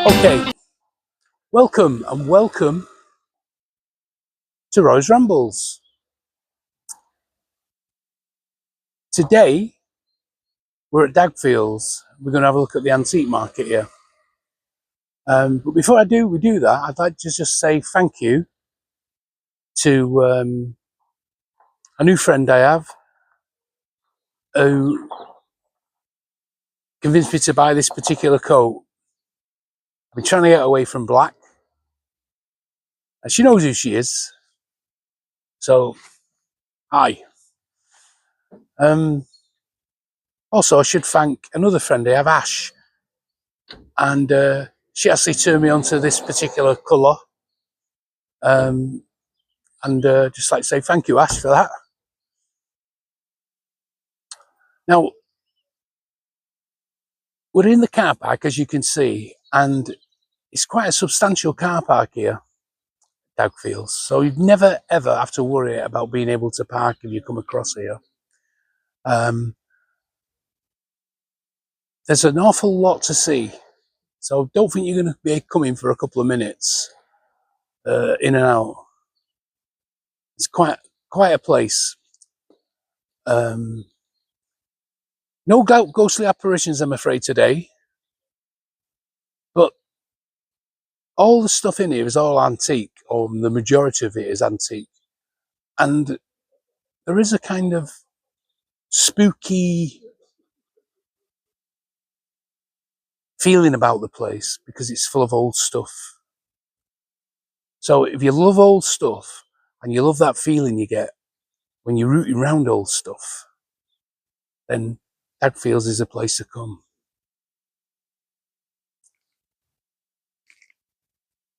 Okay, welcome and welcome to Roy's Rambles. Today we're at Dagfields. We're going to have a look at the antique market here. But before we do that, I'd like to just say thank you to a new friend I have who convinced me to buy this particular coat. I've been trying to get away from black, and she knows who she is. So, hi. Also, I should thank another friend I have, Ash, and she actually turned me onto this particular colour. And just like to say thank you, Ash, for that. Now, we're in the car park, as you can see, and it's quite a substantial car park here, Dagfields. So you'd never, ever have to worry about being able to park if you come across here. There's an awful lot to see. So don't think you're going to be coming for a couple of minutes in and out. It's quite a place. No ghostly apparitions, I'm afraid, today. But all the stuff in here is all antique, or the majority of it is antique. And there is a kind of spooky feeling about the place because it's full of old stuff. So if you love old stuff and you love that feeling you get when you're rooting around old stuff, then Dagfields is a place to come.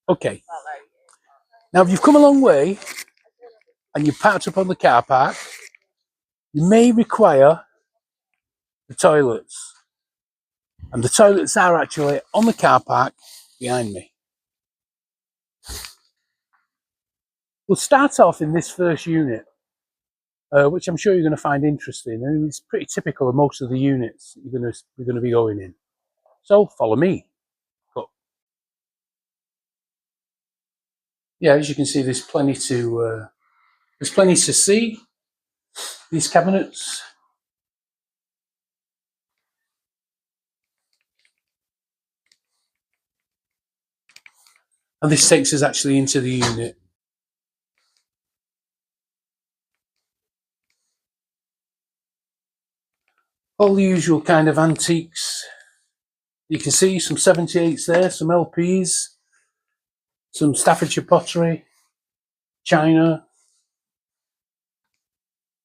Okay. Now, if you've come a long way and you've parked up on the car park, you may require the toilets. And the toilets are actually on the car park behind me. We'll start off in this first unit, which I'm sure you're going to find interesting. And it's pretty typical of most of the units you're going to be going in. So follow me. But yeah, as you can see, there's plenty to see. These cabinets. And this takes us actually into the unit. All the usual kind of antiques. You can see some 78s there, some LPs, some Staffordshire pottery, china,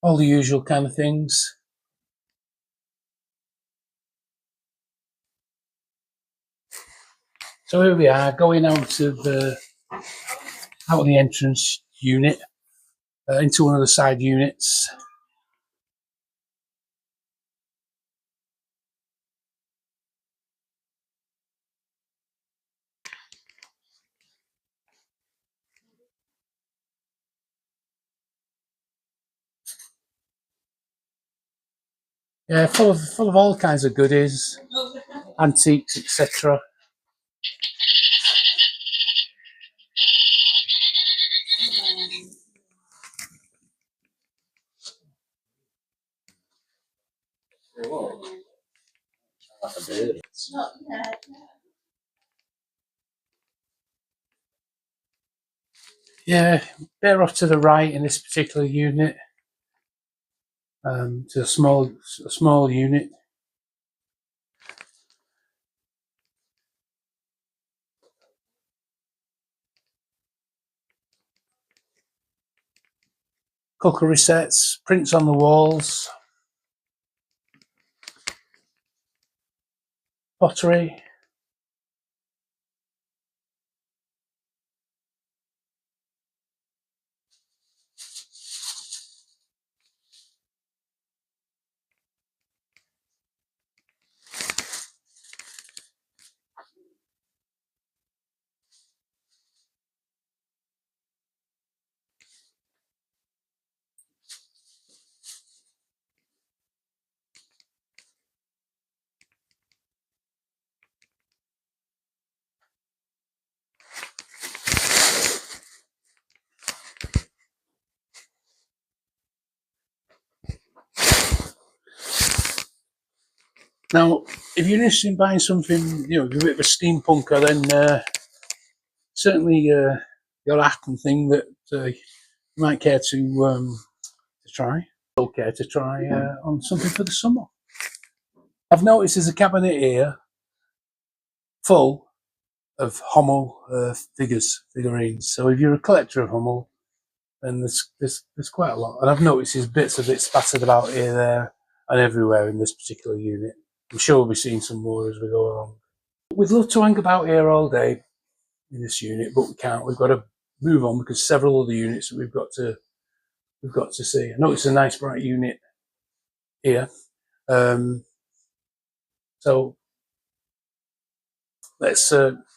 all the usual kind of things. So here we are, going out of the entrance unit into one of the side units. Yeah, full of all kinds of goodies, antiques, etc. Yeah, bear off to the right in this particular unit, to a small unit. Cookery sets, prints on the walls, pottery. Now, if you're interested in buying something, you know, a bit of a steampunker, then certainly your Acton thing that you might care to try. I'll care to try on something for the summer. I've noticed there's a cabinet here full of Hummel figurines. So if you're a collector of Hummel, then there's quite a lot. And I've noticed there's bits of it spattered about here, there, and everywhere in this particular unit. I'm sure we'll be seeing some more as we go along. We'd love to hang about here all day in this unit, but we can't. We've got to move on because several other units that we've got to see. I know it's a nice bright unit here, so let's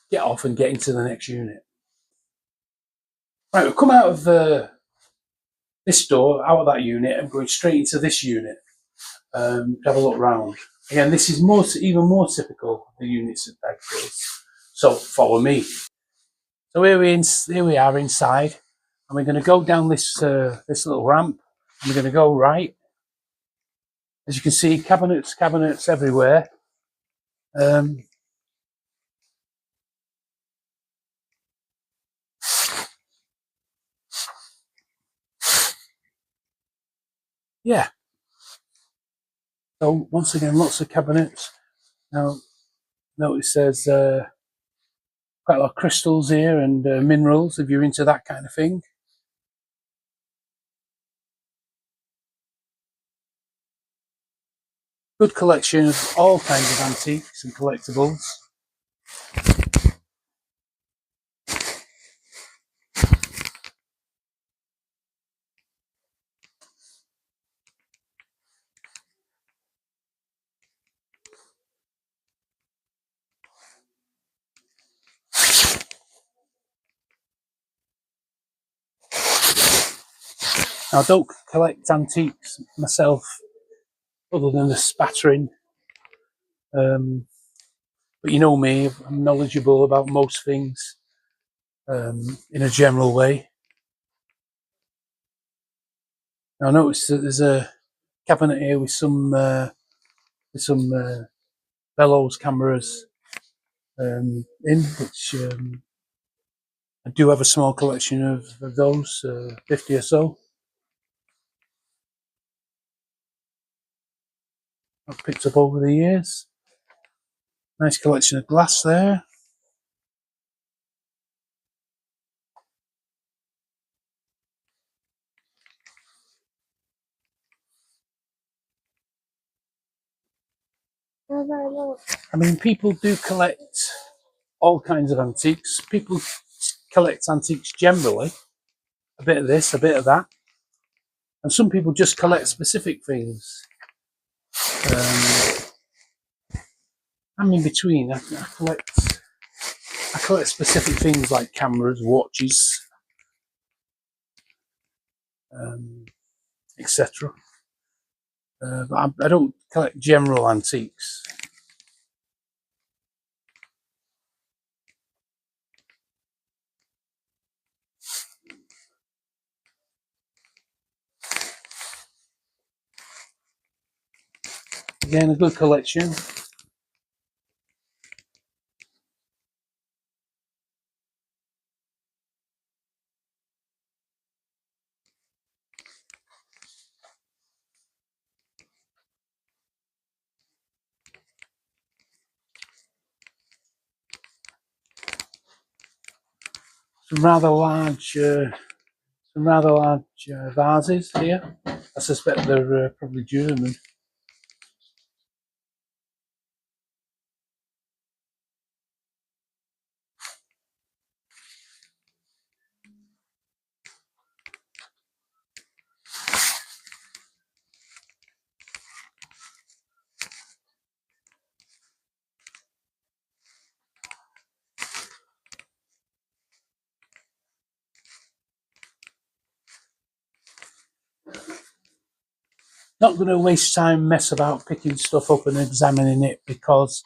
get off and get into the next unit. Right, we've come out of this door, out of that unit, and going straight into this unit to have a look round. Again, this is even more typical of the units at Dagfields. So follow me. So here we are inside, and we're going to go down this little ramp, and we're going to go right. As you can see, cabinets everywhere. Yeah. So once again, lots of cabinets. Now, notice there's quite a lot of crystals here and minerals if you're into that kind of thing. Good collection of all kinds of antiques and collectibles. Now, I don't collect antiques myself, other than the spattering. But you know me, I'm knowledgeable about most things in a general way. Now, I noticed that there's a cabinet here with some bellows cameras in, which I do have a small collection of those, 50 or so. I've picked up over the years. Nice collection of glass there. I mean, people do collect all kinds of antiques. People collect antiques generally, a bit of this, a bit of that, and some people just collect specific things. I'm in between. I collect specific things like cameras, watches, etc. But I don't collect general antiques. Again, a good collection. Some rather large vases here. I suspect they're probably German. Not going to waste time mess about picking stuff up and examining it because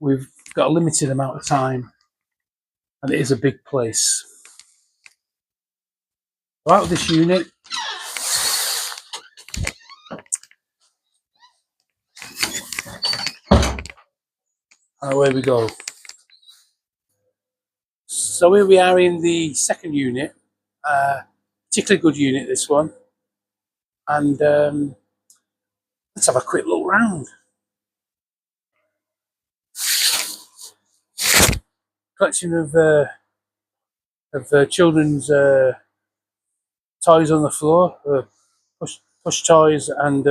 we've got a limited amount of time and it is a big place. So out of this unit, Away we go. So here we are in the second unit. Particularly good unit, this one. And let's have a quick look round. Collection of children's toys on the floor, push toys and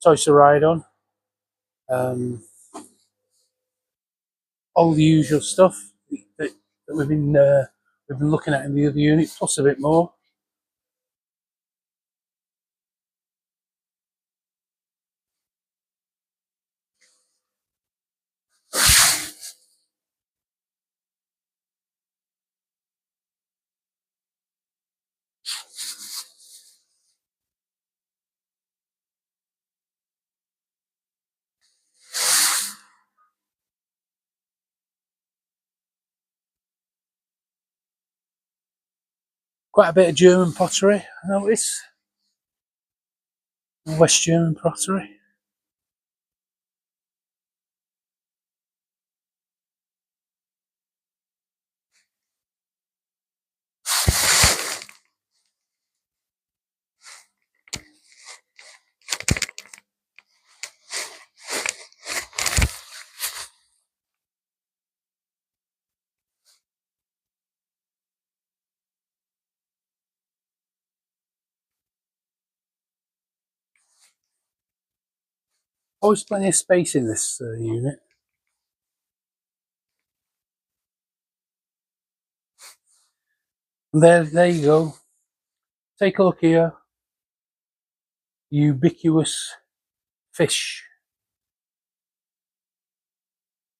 toys to ride on. All the usual stuff that we've been looking at in the other unit, plus a bit more. Quite a bit of German pottery, I notice. West German pottery. Always plenty of space in this unit. And there you go. Take a look here. Ubiquitous fish.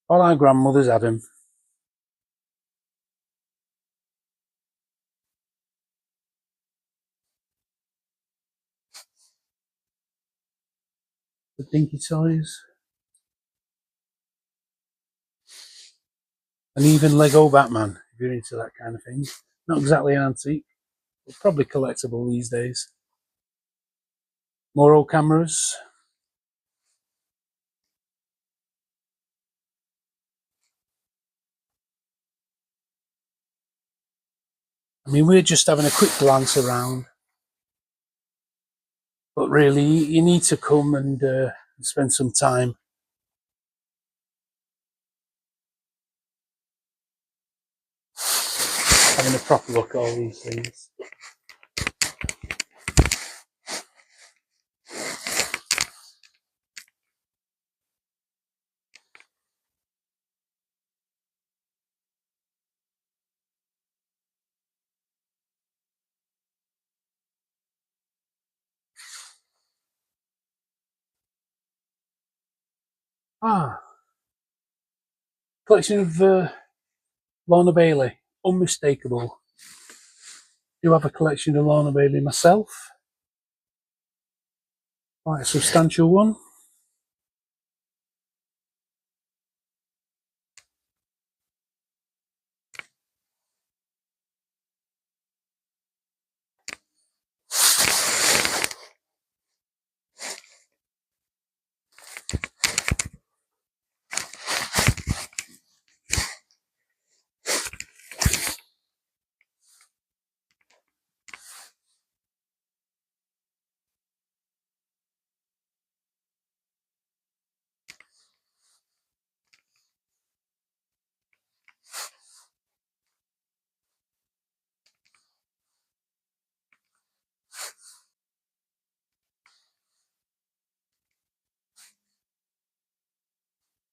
All our grandmothers had them. The dinky toys. And even Lego Batman, if you're into that kind of thing. Not exactly an antique, but probably collectible these days. More old cameras. I mean, we're just having a quick glance around. But really, you need to come and spend some time. Having a proper look at all these things. Collection of Lorna Bailey, unmistakable. Do have a collection of Lorna Bailey myself. Quite a substantial one.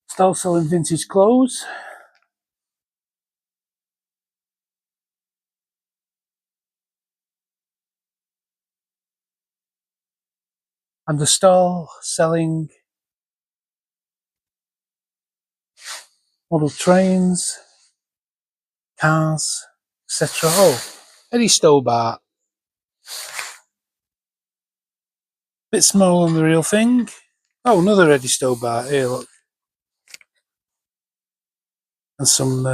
Still selling vintage clothes. And the stall selling model trains, cars, etc. Oh, Eddie Stobart. Bit smaller than the real thing. Oh, another Eddie Stobart. Here, look. And some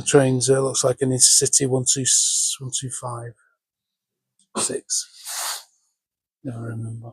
trains. Looks like an Intercity 125, 6. Never remember.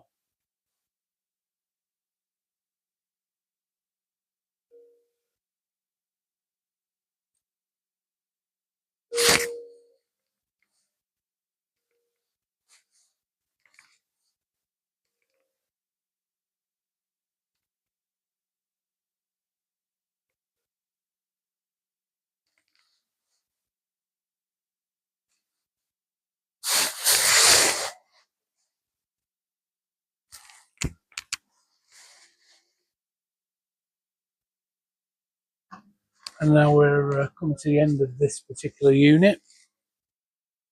And now we're coming to the end of this particular unit.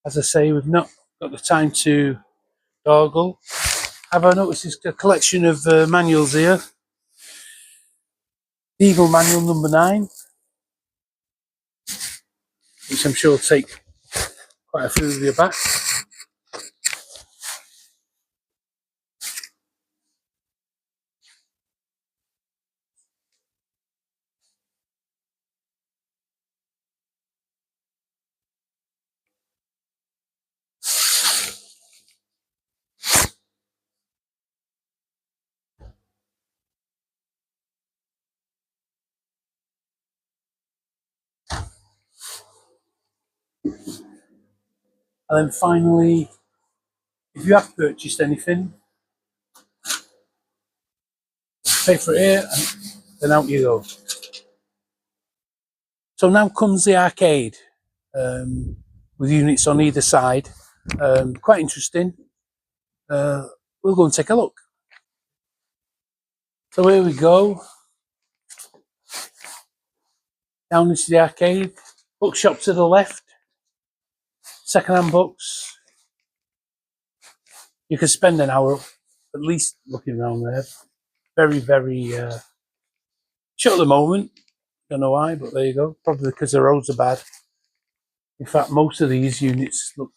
As I say, we've not got the time to dawdle. Have I noticed this a collection of manuals here? Eagle manual number 9, which I'm sure will take quite a few of you back. And then finally, if you have purchased anything, pay for it here, and then out you go. So now comes the arcade, with units on either side. Quite interesting. We'll go and take a look. So here we go. Down into the arcade. Bookshop to the left. Second-hand books. You can spend an hour at least looking around there. Very, very shut at the moment. Don't know why, but there you go. Probably because the roads are bad. In fact, most of these units look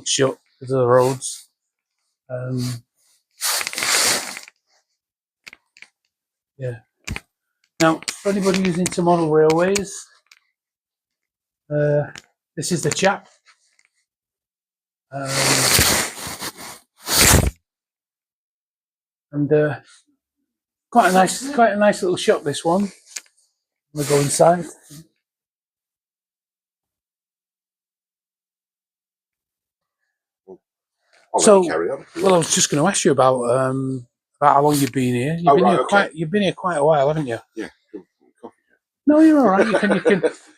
shut because of the roads. Yeah. Now, for anybody who's into model railways, this is the chap. And quite a nice little shop, this one. I'm gonna go inside. So, well, I was just going to ask you about how long you've been here. You've been here quite a while, haven't you? Yeah. No, you're all right.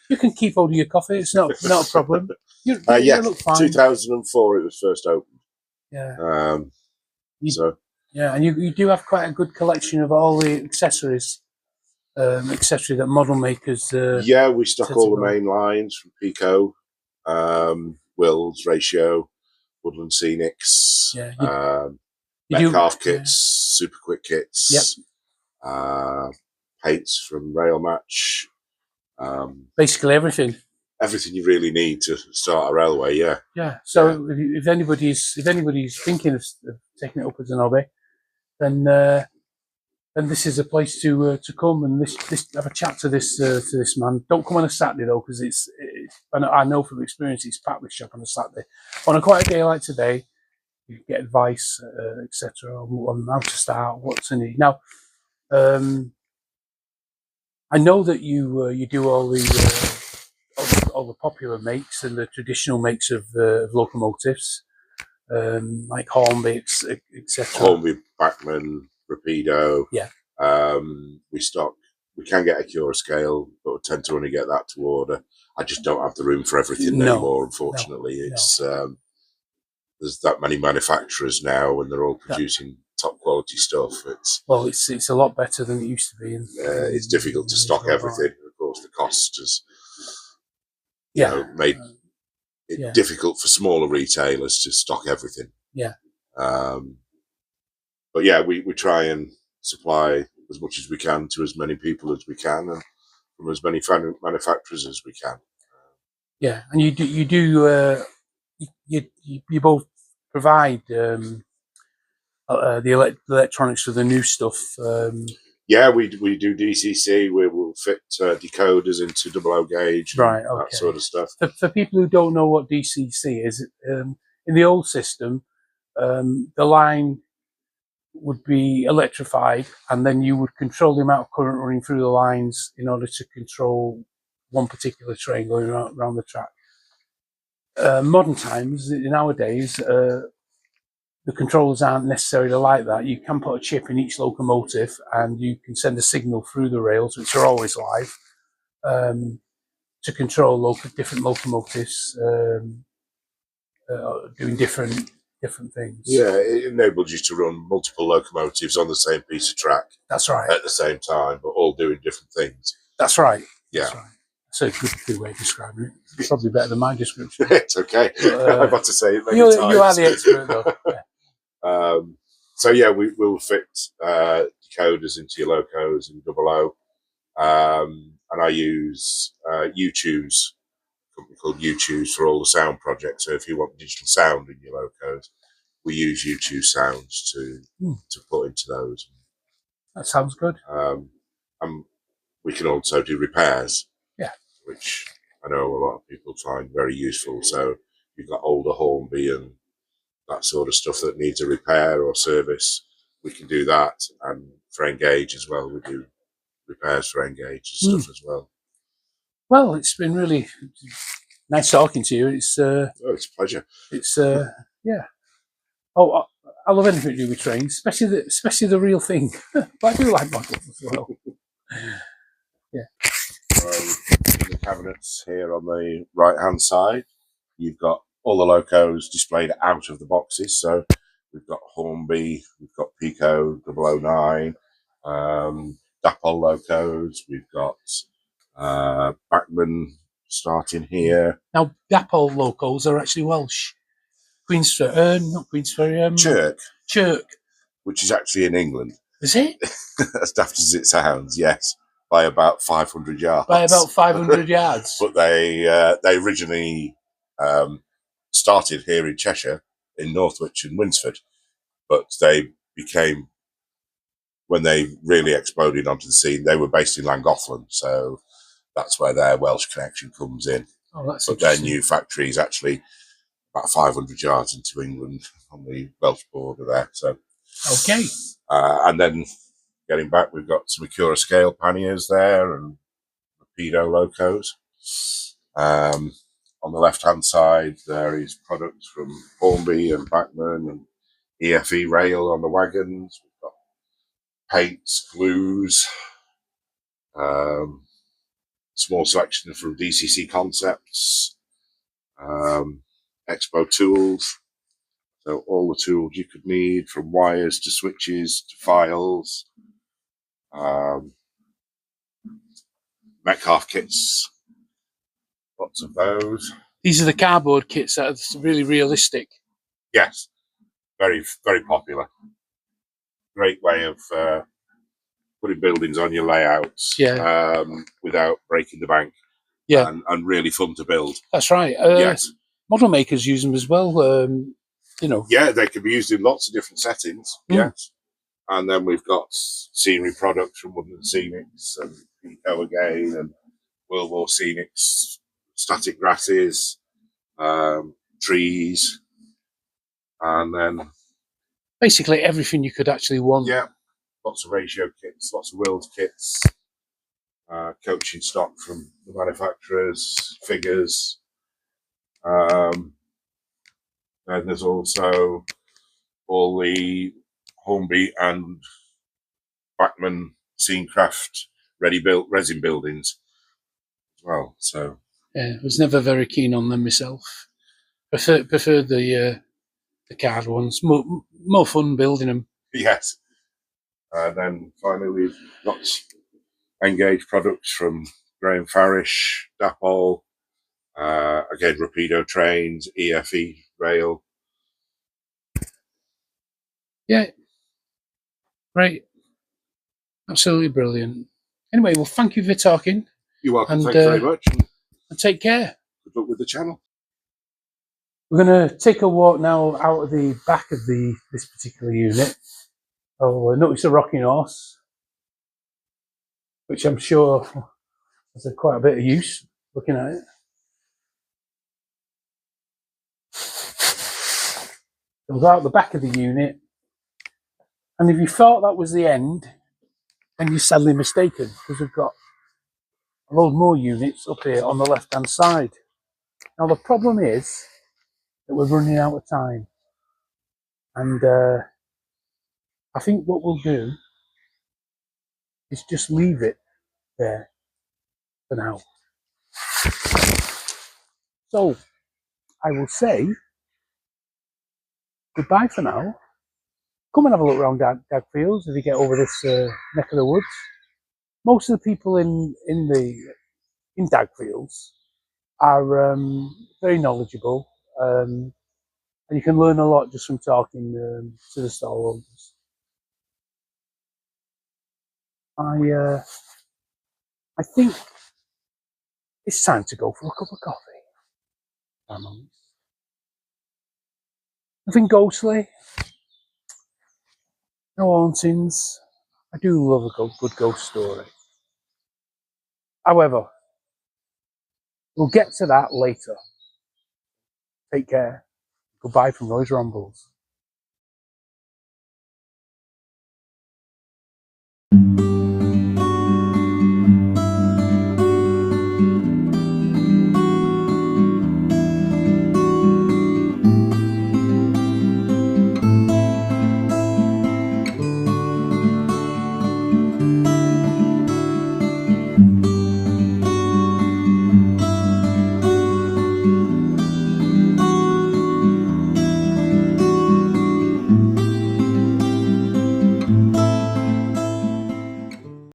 You can keep hold of your coffee. It's not a problem. You look fine. 2004 it was first opened. Yeah. So. Yeah, and you do have quite a good collection of all the accessories, etc. that model makers. Yeah, we stock all the main lines from Pico, Wills, Ratio, Woodland Scenics, Metcalf kits, Super Quick kits, paints from Rail Match. Basically everything. Everything you really need to start a railway, yeah. Yeah. So if anybody's thinking of taking it up as an hobby, then this is a place to come and have a chat to this man. Don't come on a Saturday though, because it's I know from experience it's packed this shop on a Saturday. On a quiet day like today, you get advice, etc. on how to start, what to need. Now, I know that you do all the popular makes and the traditional makes of locomotives, like Hornby, etc. Hornby, Bachmann, Rapido. Yeah. We can get a Cura scale, but we tend to only get that to order. I just don't have the room for everything anymore, unfortunately. There's that many manufacturers now and they're all producing top quality stuff. It's a lot better than it used to be. It's difficult to stock everything. Of course, the cost has made it difficult for smaller retailers to stock everything. Yeah. But yeah, we try and supply as much as we can to as many people as we can and from as many manufacturers as we can. Yeah, and you both provide the electronics for the new stuff. Yeah, we do DCC. We will fit decoders into double O gauge, that sort of stuff. For people who don't know what DCC is, in the old system, the line would be electrified, and then you would control the amount of current running through the lines in order to control one particular train going around the track. Modern times, nowadays, the controllers aren't necessarily like that. You can put a chip in each locomotive and you can send a signal through the rails, which are always live, to control different locomotives doing different things. Yeah, it enables you to run multiple locomotives on the same piece of track. That's right. At the same time, but all doing different things. That's right. Yeah. That's right. That's a good way of describing it. It's probably better than my description. It's okay. I've had to say it many you times. You are the expert, though. Yeah. So yeah, we'll fit decoders into your locos and double O. And I use U-Choose, a company called U-Choose for all the sound projects. So if you want digital sound in your locos, we use U-Choose sounds to put into those. That sounds good. And we can also do repairs, which I know a lot of people find very useful. So you've got older Hornby and that sort of stuff that needs a repair or service, we can do that. And for Engage as well, we do repairs for Engage and stuff as well. Well, it's been really nice talking to you. It's it's a pleasure. It's yeah. Oh, I love anything to do with trains, especially the real thing. But I do like models as well. Yeah. In the cabinets here on the right hand side, you've got all the locos displayed out of the boxes. So we've got Hornby, we've got Pico 009, Dapol locos, we've got Bachmann starting here. Now, Dapol locos are actually Welsh. Queensferry, not Queensferry. Chirk. Which is actually in England. Is it? As daft as it sounds, yes. By about 500 yards. By about 500 yards. But they originally started here in Cheshire, in Northwich and Winsford. But they became, when they really exploded onto the scene, they were based in Llangollen. So that's where their Welsh connection comes in. Oh, that's but their new factory is actually about 500 yards into England on the Welsh border there. So okay. And then getting back, we've got some Acura scale panniers there and Rapido locos. On the left-hand side, there is products from Hornby and Bachmann and EFE rail on the wagons. We've got paints, glues, small selection from DCC Concepts, Expo tools. So all the tools you could need, from wires to switches to files. Metcalf kits, lots of those. These are the cardboard kits that are really realistic. Yes, very, very popular. Great way of putting buildings on your layouts without breaking the bank. Yeah. And really fun to build. That's right. Yes. Model makers use them as well, you know. Yeah, they can be used in lots of different settings. Yes. And then we've got scenery products from Woodland Scenics and Pico again, and World War Scenics, static grasses, trees, and then basically everything you could actually want. Yeah, lots of ratio kits, lots of wheeled kits, coaching stock from the manufacturers, figures. And there's also all the Hornby and Bachmann Scenecraft ready-built resin buildings as well. So yeah, I was never very keen on them myself. Prefer the card ones. More fun building them. Yes. And then finally we've got Engage products from Graham Farish, Dapol, again Rapido trains, EFE rail. Yeah. Great. Absolutely brilliant. Anyway, well, thank you for talking. You're welcome. Thank you very much. And take care. Good luck with the channel. We're going to take a walk now out of the back of this particular unit. Oh, notice a rocking horse, which I'm sure has quite a bit of use looking at it. We'll go out the back of the unit. And if you thought that was the end, then you're sadly mistaken, because we've got a load more units up here on the left-hand side. Now, the problem is that we're running out of time. And I think what we'll do is just leave it there for now. So, I will say goodbye for now. Come and have a look around Dagfields if you get over this neck of the woods. Most of the people in the in Dagfields are very knowledgeable, and you can learn a lot just from talking to the stallholders. I think it's time to go for a cup of coffee. Nothing ghostly, no hauntings. I do love a good ghost story. However, we'll get to that later. Take care. Goodbye from Roy's Rambles.